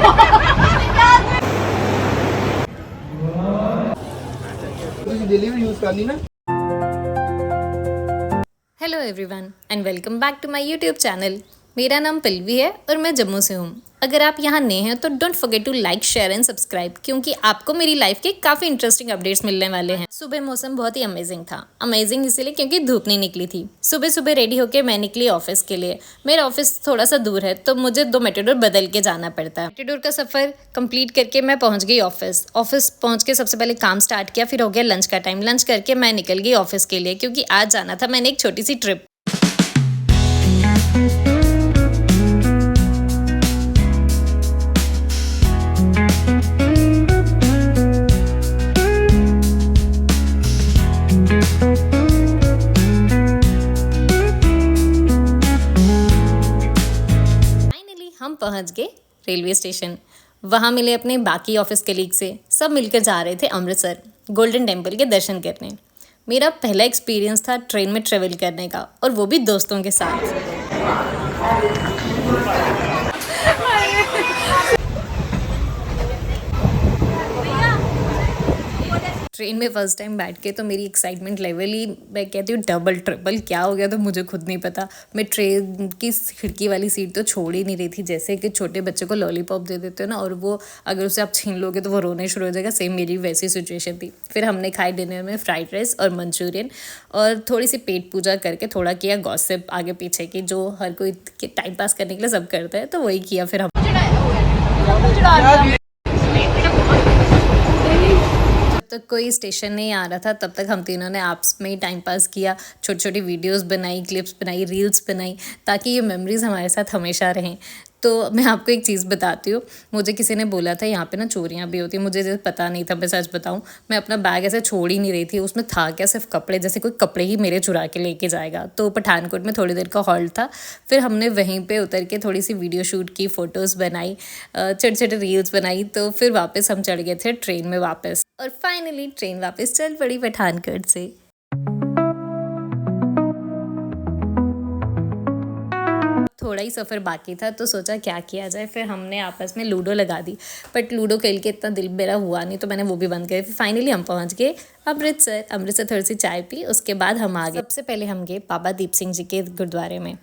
Hello everyone and welcome back to my YouTube channel. मेरा नाम पल्लवी है और मैं जम्मू से हूँ। अगर आप यहाँ नए हैं तो don't forget to like share and subscribe, क्योंकि आपको मेरी लाइफ के काफ़ी इंटरेस्टिंग अपडेट्स मिलने वाले हैं। सुबह मौसम बहुत ही अमेजिंग था। अमेजिंग इसलिए क्योंकि धूप नहीं निकली थी। सुबह सुबह रेडी होकर मैं निकली ऑफिस के लिए। मेरा ऑफिस थोड़ा सा दूर है तो मुझे 2 मेटाडोर बदल के जाना पड़ता है। मेटाडोर का सफ़र कंप्लीट करके मैं पहुँच गई ऑफिस। ऑफिस पहुँच के सबसे पहले काम स्टार्ट किया, फिर हो गया लंच का टाइम। लंच करके मैं निकल गई ऑफिस के लिए, क्योंकि आज जाना था मैंने एक छोटी सी ट्रिप। हम पहुंच गए रेलवे स्टेशन। वहाँ मिले अपने बाकी ऑफिस कलीग से। सब मिलकर जा रहे थे अमृतसर गोल्डन टेम्पल के दर्शन करने। मेरा पहला एक्सपीरियंस था ट्रेन में ट्रेवल करने का, और वो भी दोस्तों के साथ। ट्रेन में फर्स्ट टाइम बैठ के तो मेरी एक्साइटमेंट लेवल ही, मैं कहती हूँ डबल ट्रिपल क्या हो गया तो मुझे खुद नहीं पता। मैं ट्रेन की खिड़की वाली सीट तो छोड़ ही नहीं रही थी। जैसे कि छोटे बच्चे को लॉलीपॉप दे देते हो ना, और वो अगर उसे आप छीन लोगे तो वो रोने शुरू हो जाएगा, सेम मेरी वैसी सिचुएशन थी। फिर हमने खाई डिनर में फ्राइड राइस और मंचूरियन, और थोड़ी सी पेट पूजा करके थोड़ा किया गॉसिप आगे पीछे की, जो हर कोई टाइम पास करने के लिए सब करता है, तो वही किया। फिर हम तक कोई स्टेशन नहीं आ रहा था तब तक हम तीनों ने आपस में ही टाइम पास किया। छोटी छोटी वीडियोस बनाई, क्लिप्स बनाई, रील्स बनाई, ताकि ये मेमोरीज हमारे साथ हमेशा रहें। तो मैं आपको एक चीज़ बताती हूँ। मुझे किसी ने बोला था यहाँ पे ना चोरियाँ भी होती हैं। मुझे जैसे पता नहीं था, मैं सच बताऊँ, मैं अपना बैग ऐसे छोड़ ही नहीं रही थी। उसमें था क्या, सिर्फ कपड़े, जैसे कोई कपड़े ही मेरे चुरा के लेके जाएगा। तो पठानकोट में थोड़ी देर का हॉल्ट था। फिर हमने वहीं पे उतर के थोड़ी सी वीडियो शूट की, फ़ोटोज़ बनाई, छोटे छोटे रील्स बनाई। तो फिर वापस हम चढ़ गए थे ट्रेन में वापस, और फाइनली ट्रेन वापस चल पड़ी पठानकोट से। थोड़ा ही सफ़र बाकी था तो सोचा क्या किया जाए। फिर हमने आपस में लूडो लगा दी, बट लूडो खेल के इतना दिल मेरा हुआ नहीं, तो मैंने वो भी बंद कर। फिर फाइनली हम पहुंच गए अमृतसर थोड़ी सी चाय पी, उसके बाद हम आ गए। सबसे पहले हम गए बाबा दीप सिंह जी के गुरुद्वारे में।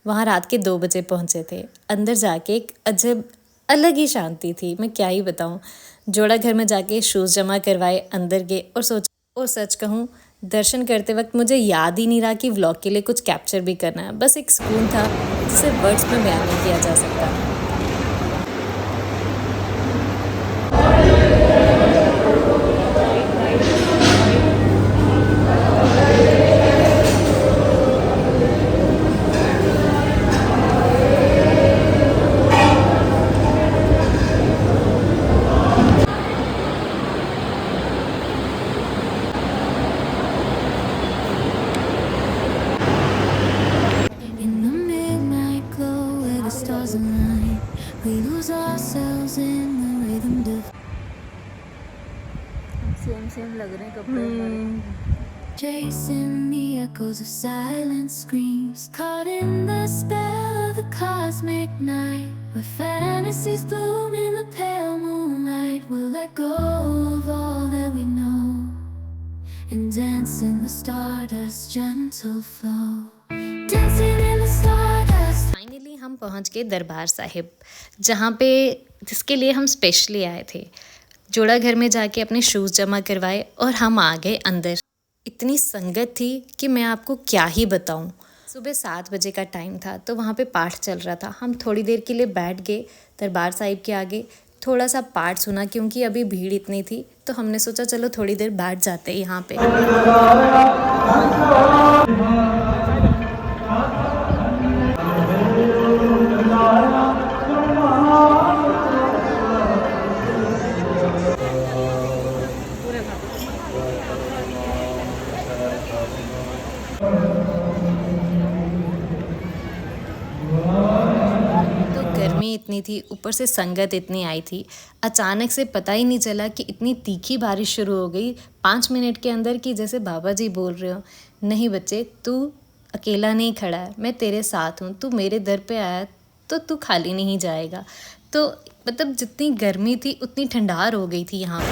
वहाँ रात के 2 बजे पहुँचे थे। अंदर जाके एक अजब अलग ही शांति थी, मैं क्या ही बताऊँ। जोड़ा घर में जाके शूज़ जमा करवाए, अंदर गए, और सच कहूँ, दर्शन करते वक्त मुझे याद ही नहीं रहा कि व्लॉग के लिए कुछ कैप्चर भी करना है। बस एक सुकून था जिसे वर्ड्स में बयान नहीं किया जा सकता। सेम लग रहे हैं कपड़े। Chasing the echoes of silent screams, caught in the spell of the cosmic night, where fantasies bloom in the pale moonlight. We'll let go of all that we know and dance in the stardust gentle flow. Dancing in the stardust. Finally हम पहुंच गए दरबार साहिब, जहाँ पे जिसके लिए हम specially आए थे। जोड़ा घर में जाके अपने शूज़ जमा करवाए और हम आ गए अंदर। इतनी संगत थी कि मैं आपको क्या ही बताऊं। सुबह 7 बजे का टाइम था, तो वहाँ पे पाठ चल रहा था। हम थोड़ी देर के लिए बैठ गए दरबार साहिब के आगे, थोड़ा सा पाठ सुना, क्योंकि अभी भीड़ इतनी थी। तो हमने सोचा चलो थोड़ी देर बैठ जाते हैं यहाँ पे। गर्मी इतनी थी, ऊपर से संगत इतनी आई थी। अचानक से पता ही नहीं चला कि इतनी तीखी बारिश शुरू हो गई 5 मिनट के अंदर, कि जैसे बाबा जी बोल रहे हो, नहीं बच्चे, तू अकेला नहीं खड़ा है, मैं तेरे साथ हूँ। तू मेरे दर पे आया तो तू खाली नहीं जाएगा। तो मतलब जितनी गर्मी थी उतनी ठंडार हो गई थी यहाँ पर।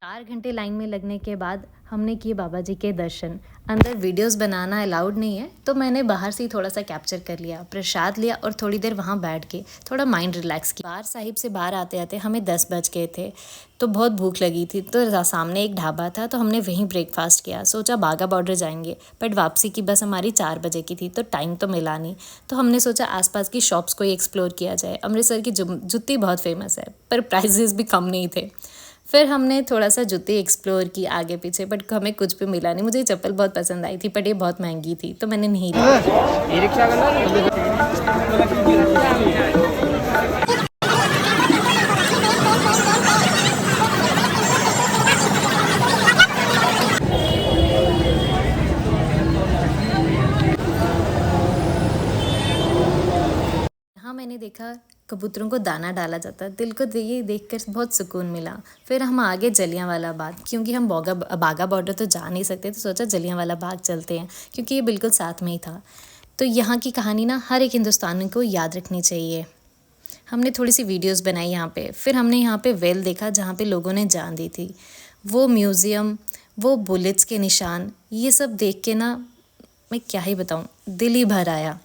4 घंटे लाइन में लगने के बाद हमने किए बाबा जी के दर्शन। अंदर वीडियोस बनाना अलाउड नहीं है, तो मैंने बाहर से ही थोड़ा सा कैप्चर कर लिया, प्रसाद लिया और थोड़ी देर वहाँ बैठ के थोड़ा माइंड रिलैक्स किया। बार साहिब से बाहर आते आते हमें 10 बज गए थे, तो बहुत भूख लगी थी। तो सामने एक ढाबा था, तो हमने वहीं ब्रेकफास्ट किया। सोचा बाघा बॉर्डर जाएंगे, बट वापसी की बस हमारी 4 बजे की थी, तो टाइम तो मिला नहीं। तो हमने सोचा आसपास की शॉप्स को ही एक्सप्लोर किया जाए। अमृतसर की जुत्ती बहुत फेमस है, पर प्राइजेस भी कम नहीं थे। फिर हमने थोड़ा सा जूती एक्सप्लोर की आगे पीछे, बट हमें कुछ भी मिला नहीं। मुझे ये चप्पल बहुत पसंद आई थी, बट ये बहुत महंगी थी, तो मैंने नहीं ली। हाँ, मैंने देखा कबूतरों को दाना डाला जाता, दिल को ये देखकर बहुत सुकून मिला। फिर हम आगे जलियांवाला बाग, क्योंकि हम बाघा बॉर्डर तो जा नहीं सकते, तो सोचा जलियांवाला बाग चलते हैं, क्योंकि ये बिल्कुल साथ में ही था। तो यहाँ की कहानी ना हर एक हिंदुस्तानी को याद रखनी चाहिए। हमने थोड़ी सी वीडियोस बनाई यहाँ पे। फिर हमने यहाँ पे वेल देखा जहाँ पे लोगों ने जान दी थी। वो म्यूज़ियम, वो बुलेट्स के निशान, ये सब देख के ना मैं क्या ही बताऊँ, दिल ही भर आया।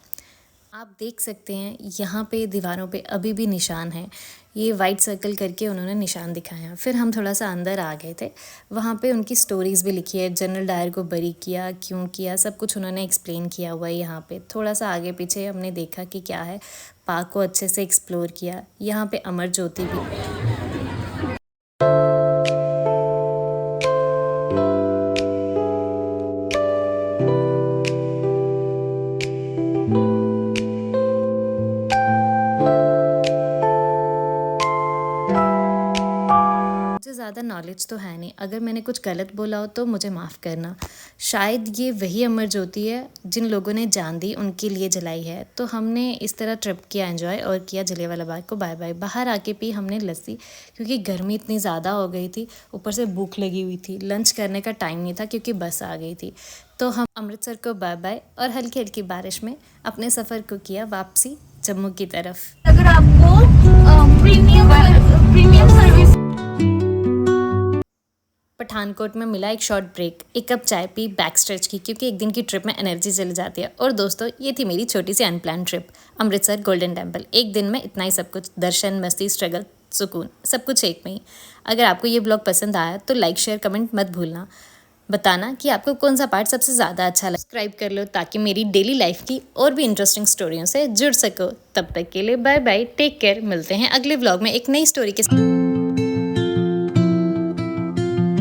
आप देख सकते हैं यहाँ पे दीवारों पे अभी भी निशान हैं। ये वाइट सर्कल करके उन्होंने निशान दिखाया। फिर हम थोड़ा सा अंदर आ गए थे। वहाँ पे उनकी स्टोरीज़ भी लिखी है, जनरल डायर को बरी किया, क्यों किया, सब कुछ उन्होंने एक्सप्लेन किया हुआ है यहाँ पे। थोड़ा सा आगे पीछे हमने देखा कि क्या है, पार्क को अच्छे से एक्सप्लोर किया। यहाँ पे अमर ज्योति भी। मुझे ज़्यादा नॉलेज तो है नहीं, अगर मैंने कुछ गलत बोला हो तो मुझे माफ़ करना। शायद ये वही अमर ज्योति है जिन लोगों ने जान दी उनके लिए जलाई है। तो हमने इस तरह ट्रिप किया एंजॉय, और किया जलियांवाला बाग को बाय बाय। बाहर आके पी हमने लस्सी, क्योंकि गर्मी इतनी ज़्यादा हो गई थी, ऊपर से भूख लगी हुई थी। लंच करने का टाइम नहीं था क्योंकि बस आ गई थी। तो हम अमृतसर को बाय बाय, और हल्की हल्की बारिश में अपने सफ़र को किया वापसी जम्मू की तरफ। अगर आपको प्रीमियम सर्विस पठानकोट में मिला एक शॉर्ट ब्रेक, एक कप चाय पी, बैक स्ट्रेच की, क्योंकि एक दिन की ट्रिप में एनर्जी चली जाती है। और दोस्तों, ये थी मेरी छोटी सी unplanned trip Amritsar golden temple. एक दिन में इतना ही सब कुछ, दर्शन, मस्ती, स्ट्रगल, सुकून, सब कुछ एक में ही। अगर आपको ये ब्लॉग पसंद आया तो लाइक, शेयर, कमेंट मत भूलना। बताना कि आपको कौन सा पार्ट सबसे ज़्यादा अच्छा लगा। सब्सक्राइब कर लो ताकि मेरी डेली लाइफ की और भी इंटरेस्टिंग स्टोरियों से जुड़ सको। तब तक के लिए बाय बाय, टेक केयर। मिलते हैं अगले व्लॉग में एक नई स्टोरी के साथ।